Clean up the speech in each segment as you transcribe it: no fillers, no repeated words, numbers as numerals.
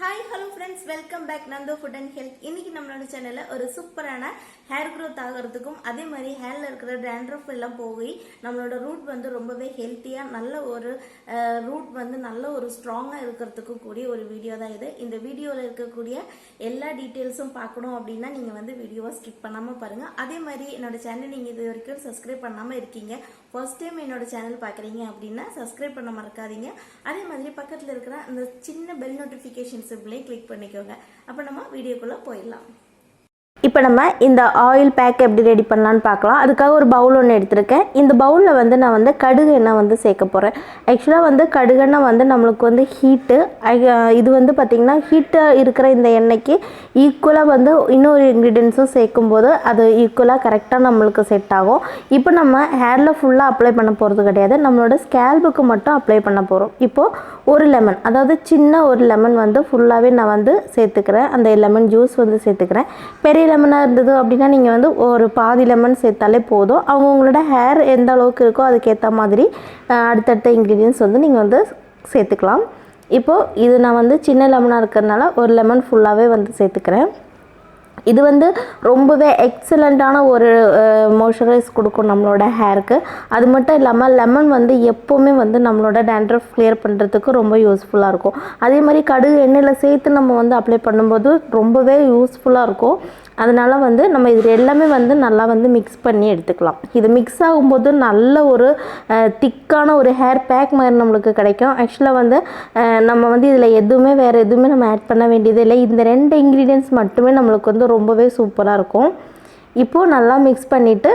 Hi, hello friends, welcome back Nando Food and Health. இன்னைக்கு நம்மளோட சேனல்ல ஒரு சூப்பரான ஹேர் growth ஆகிறதுக்கும் அதே மாதிரி ஹேர்ல இருக்கிற dandruff எல்லாம் போய் நம்மளோட ரூட் வந்து ரொம்பவே ஹெல்த்தியா நல்ல ஒரு ரூட் வந்து நல்ல ஒரு ஸ்ட்ராங்கா இருக்கிறதுக்கு கூடிய ஒரு வீடியோ தான் இது. இந்த வீடியோல இருக்கக்கூடிய எல்லா டீடைல்ஸும் பார்க்கணும் அப்படின்னா நீங்க வந்து வீடியோவை ஸ்கிப் பண்ணாம பாருங்க. அதே மாதிரி என்னோட சேனல் நீங்க இது வரைக்கும் சப்ஸ்கிரைப் பண்ணாம இருக்கீங்க, ஃபர்ஸ்ட் டைம் என்னோட சேனல் பாக்குறீங்க அப்படின்னா சப்ஸ்கிரைப் பண்ண மறக்காதீங்க. அதே மாதிரி பக்கத்துல இருக்கிற அந்த சின்ன பெல் நோட்டிபிகேஷன் சிம்பிளையும் கிளிக் பண்ணிக்கோங்க. அப்ப நம்ம வீடியோக்குள்ள போயிடலாம். இப்போ நம்ம இந்த ஆயில் பேக் எப்படி ரெடி பண்ணலான்னு பார்க்கலாம். அதுக்காக ஒரு பவுல் ஒன்று எடுத்திருக்கேன். இந்த பவுலில் வந்து நான் வந்து கடுகு எண்ணெய் வந்து சேர்க்க போகிறேன். ஆக்சுவலாக வந்து கடுகெண்ணெய் வந்து நம்மளுக்கு வந்து ஹீட்டு, இது வந்து பார்த்திங்கன்னா ஹீட்டாக இருக்கிற இந்த எண்ணெய்க்கு ஈக்குவலாக வந்து இன்னொரு இன்க்ரீடியன்ஸும் சேர்க்கும்போது அது ஈக்குவலாக கரெக்டாக நம்மளுக்கு செட் ஆகும். இப்போ நம்ம ஹேரில் ஃபுல்லாக அப்ளை பண்ண போகிறது கிடையாது, நம்மளோட ஸ்கேல்புக்கு மட்டும் அப்ளை பண்ண போகிறோம். இப்போது ஒரு லெமன், அதாவது சின்ன ஒரு லெமன் வந்து ஃபுல்லாகவே நான் வந்து சேர்த்துக்கிறேன். அந்த லெமன் ஜூஸ் வந்து சேர்த்துக்கிறேன். பெரிய லெமனாக இருந்தது அப்படின்னா நீங்கள் வந்து ஒரு பாதி லெமன் சேர்த்தாலே போதும். அவங்களோட ஹேர் எந்த அளவுக்கு இருக்கோ அதுக்கேற்ற மாதிரி அடுத்தடுத்த இன்க்ரீடியன்ஸ் வந்து நீங்கள் வந்து சேர்த்துக்கலாம். இப்போது இது நான் வந்து சின்ன லெமனாக இருக்கிறதுனால ஒரு லெமன் ஃபுல்லாகவே வந்து சேர்த்துக்கிறேன். இது வந்து ரொம்பவே எக்ஸலண்ட்டான ஒரு மாய்ஸ்சரைஸ் கொடுக்கும் நம்மளோட ஹேருக்கு. அது மட்டும் இல்லாமல் லெமன் வந்து எப்போவுமே வந்து நம்மளோட dandruff கிளியர் பண்ணுறதுக்கு ரொம்ப யூஸ்ஃபுல்லாக இருக்கும். அதே மாதிரி கடுகு எண்ணெயில் சேர்த்து நம்ம வந்து அப்ளை பண்ணும்போது ரொம்பவே யூஸ்ஃபுல்லாக இருக்கும். அதனால் வந்து நம்ம இது எல்லாமே வந்து நல்லா வந்து மிக்ஸ் பண்ணி எடுத்துக்கலாம். இது மிக்ஸ் ஆகும்போது நல்ல ஒரு திக்கான ஒரு ஹேர் பேக் மாதிரி நம்மளுக்கு கிடைக்கும். ஆக்சுவலாக வந்து நம்ம வந்து இதில் வேறு எதுவுமே நம்ம ஆட் பண்ண வேண்டியது இல்லை. இந்த 2 இன்க்ரீடியன்ஸ் மட்டுமே நம்மளுக்கு வந்து ரொம்பவே சூப்பராக இருக்கும். இப்போது நல்லா மிக்ஸ் பண்ணிவிட்டு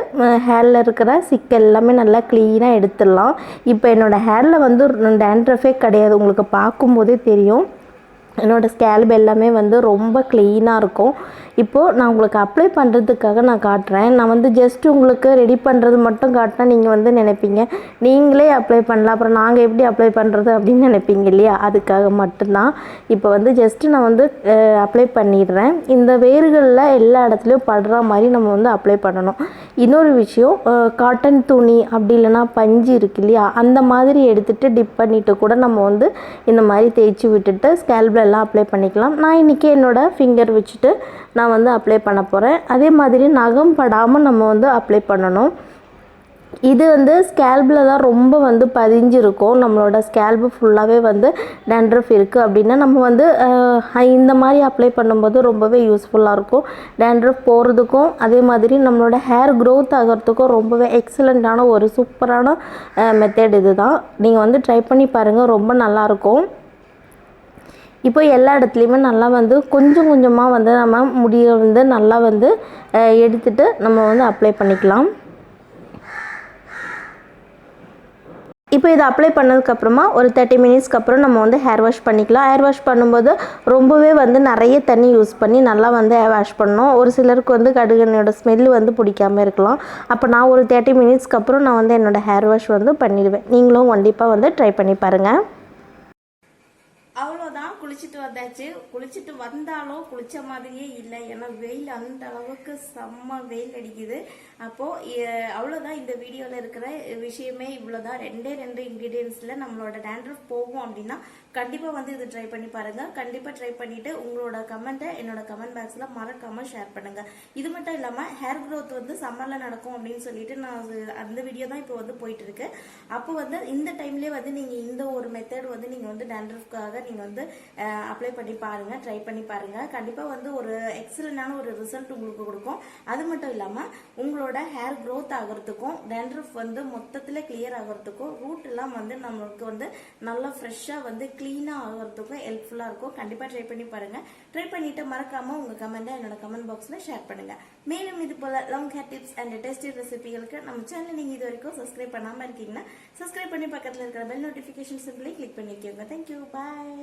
ஹேரில் இருக்கிற சிக்கு எல்லாமே நல்லா க்ளீனாக எடுத்துடலாம். இப்போ என்னோடய ஹேரில் வந்து dandruffே கிடையாது, உங்களுக்கு பார்க்கும்போதே தெரியும். என்னோடய ஸ்கேல்ப் எல்லாமே வந்து ரொம்ப க்ளீனாக இருக்கும். இப்போது நான் உங்களுக்கு அப்ளை பண்ணுறதுக்காக நான் காட்டுறேன். நான் வந்து ஜஸ்ட் உங்களுக்கு ரெடி பண்ணுறது மட்டும் காட்டினா நீங்கள் வந்து நினைப்பீங்க நீங்களே அப்ளை பண்ணலாம், அப்புறம் நாங்கள் எப்படி அப்ளை பண்ணுறது அப்படின்னு நினைப்பீங்க இல்லையா? அதுக்காக மட்டும்தான். இப்போ வந்து ஜஸ்ட்டு நான் வந்து அப்ளை பண்ணிடுறேன். இந்த வேர்களில் எல்லா இடத்துலையும் படுற மாதிரி நம்ம வந்து அப்ளை பண்ணணும். இன்னொரு விஷயம், காட்டன் துணி அப்படி இல்லைன்னா பஞ்சு இருக்கு இல்லையா, அந்த மாதிரி எடுத்துகிட்டு டிப் பண்ணிவிட்டு கூட நம்ம வந்து இந்த மாதிரி தேய்ச்சி விட்டுட்டு ஸ்கேல்பில் எல்லாம் அப்ளை பண்ணிக்கலாம். நான் இன்றைக்கி என்னோடய ஃபிங்கர் வச்சுட்டு நான் வந்து அப்ளை பண்ண போகிறேன். அதே மாதிரி நகம் படாமல் நம்ம வந்து அப்ளை பண்ணணும். இது வந்து ஸ்கேல்பில் தான் ரொம்ப வந்து பதிஞ்சிருக்கும். நம்மளோட ஸ்கேல்பு ஃபுல்லாகவே வந்து dandruff இருக்குது அப்படின்னா நம்ம வந்து இந்த மாதிரி அப்ளை பண்ணும்போது ரொம்பவே யூஸ்ஃபுல்லாக இருக்கும். dandruff போகிறதுக்கும் அதே மாதிரி நம்மளோட ஹேர் க்ரோத் ஆகிறதுக்கும் ரொம்பவே எக்ஸலண்ட்டான ஒரு சூப்பரான மெத்தட் இது தான். நீங்கள் வந்து ட்ரை பண்ணி பாருங்கள், ரொம்ப நல்லாயிருக்கும். இப்போ எல்லா இடத்துலையுமே நல்லா வந்து கொஞ்சம் கொஞ்சமாக வந்து நம்ம முடியை வந்து நல்லா வந்து எடுத்துகிட்டு நம்ம வந்து அப்ளை பண்ணிக்கலாம். இப்போ இதை அப்ளை பண்ணதுக்கப்புறமா ஒரு 30 மினிட்ஸ்க்கு அப்புறம் நம்ம வந்து ஹேர் வாஷ் பண்ணிக்கலாம். ஹேர் வாஷ் பண்ணும்போது ரொம்பவே வந்து நிறைய தண்ணி யூஸ் பண்ணி நல்லா வந்து ஹேர் வாஷ் பண்ணணும். ஒரு சிலருக்கு வந்து கடுகெண்ணெயோட ஸ்மெல்லு வந்து பிடிக்காமல் இருக்கலாம். அப்போ நான் ஒரு 30 மினிட்ஸ்க்கு அப்புறம் நான் வந்து என்னோடய ஹேர் வாஷ் வந்து பண்ணிடுவேன். நீங்களும் கண்டிப்பாக வந்து ட்ரை பண்ணி பாருங்கள். அவ்வளோதான், குளிச்சுட்டு வந்தாச்சு. குளிச்சுட்டு வந்தாலும் குளிச்ச மாதிரியே இல்லை, ஏன்னா வெயில் அந்த அளவுக்கு செம்ம வெயில் அடிக்குது. அப்போது அவ்வளோதான், இந்த வீடியோவில் இருக்கிற விஷயமே இவ்வளோதான். 2 இன்க்ரீடியன்ஸில் நம்மளோட dandruff போகும் அப்படின்னா கண்டிப்பாக வந்து இது ட்ரை பண்ணி பாருங்கள். கண்டிப்பாக ட்ரை பண்ணிவிட்டு உங்களோட கமெண்ட்டை என்னோட கமெண்ட் பாக்ஸில் மறக்காமல் ஷேர் பண்ணுங்கள். இது மட்டும் இல்லாமல் ஹேர் க்ரோத் வந்து சம்மரில் நடக்கும் அப்படின்னு சொல்லிட்டு நான் அந்த வீடியோ தான் இப்போ வந்து போயிட்டு இருக்கு. அப்போ வந்து இந்த டைம்லேயே வந்து நீங்கள் இந்த ஒரு மெத்தட் வந்து நீங்கள் வந்து dandruffக்காக நீங்கள் வந்து அப்ளை பண்ணி பாருங்க, ட்ரை பண்ணி பாருங்க. கண்டிப்பா வந்து ஒரு எக்ஸலண்டான ஒரு ரிசல்ட் உங்களுக்கு கொடுக்கும். அது மட்டும் இல்லாம உங்களோட ஹேர் க்ரோத் ஆகிறதுக்கும் dandruff வந்து மொத்தத்துல கிளியர் ஆகிறதுக்கும் ரூட் எல்லாம் வந்து நம்மளுக்கு வந்து நல்லா ஃப்ரெஷ்ஷா வந்து கிளீனா ஆகிறதுக்கும் ஹெல்ப்ஃபுல்லா இருக்கும். கண்டிப்பா ட்ரை பண்ணி பாருங்க. ட்ரை பண்ணிட்டு மறக்காம உங்க கமெண்ட்டை என்னோட கமெண்ட் பாக்ஸ்ல ஷேர் பண்ணுங்க. மேலும் இது போல long hair tips and tasty ரெசிபிகளுக்கு நம்ம சேனல் நீங்க இது வரைக்கும் சப்ஸ்கிரைப் பண்ணாம இருக்கீங்கன்னா சப்ஸ்கிரைப் பண்ணி பக்கத்துல இருக்கிற பெல் நோட்டிபிகேஷன் சிம்பிளை கிளிக் பண்ணிக்கோங்க. தேங்க்யூ, பாய்.